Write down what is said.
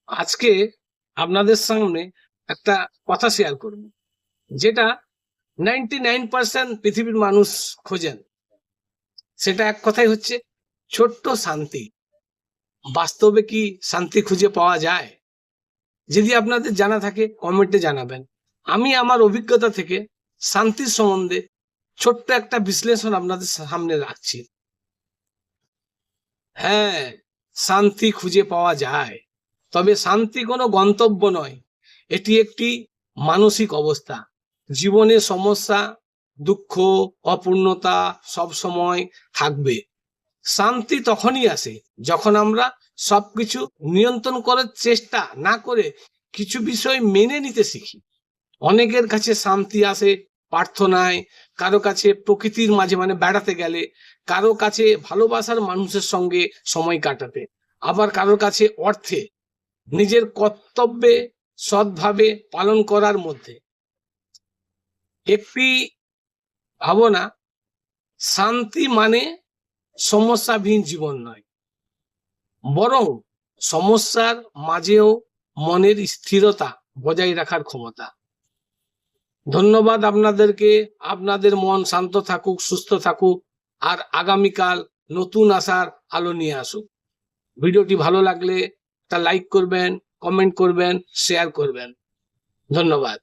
আজকে আপনাদের সামনে একটা কথা শেয়ার করব, যেটা 99% পৃথিবীর মানুষ খোঁজেন। সেটা এক কথাই হচ্ছে ছোট্ট শান্তি। বাস্তবে কি শান্তি খুঁজে পাওয়া যায়? যদি আপনাদের জানা থাকে কমেন্টে জানাবেন। আমি আমার অভিজ্ঞতা থেকে শান্তির সম্বন্ধে ছোট্ট একটা বিশ্লেষণ আপনাদের সামনে রাখছি। হ্যাঁ, শান্তি খুঁজে পাওয়া যায়, তবে শান্তি কোনো গন্তব্য নয়, এটি একটি মানসিক অবস্থা। জীবনের সমস্যা, দুঃখ, অপূর্ণতা সব সময় থাকবে। শান্তি তখনই আসে যখন আমরা সবকিছু নিয়ন্ত্রণ করার চেষ্টা না করে কিছু বিষয় মেনে নিতে শিখি। অনেকের কাছে শান্তি আসে প্রার্থনায়, কারো কাছে প্রকৃতির মাঝে মানে বেড়াতে গেলে, কারো কাছে ভালোবাসার মানুষের সঙ্গে সময় কাটাতে, আবার কারোর কাছে অর্থে, নিজের কর্তব্যে সৎভাবে পালন করার মধ্যে। একটি ভাবনা, শান্তি মানে সমস্যাবিহীন জীবন নয়, বরং সমস্যার মাঝেও মনের স্থিরতা বজায় রাখার ক্ষমতা। ধন্যবাদ আপনাদেরকে। আপনাদের মন শান্ত থাকুক, সুস্থ থাকুক, আর আগামীকাল নতুন আশার আলো নিয়ে আসুক। ভিডিওটি ভালো লাগলে তা লাইক করবেন, কমেন্ট করবেন, শেয়ার করবেন। ধন্যবাদ।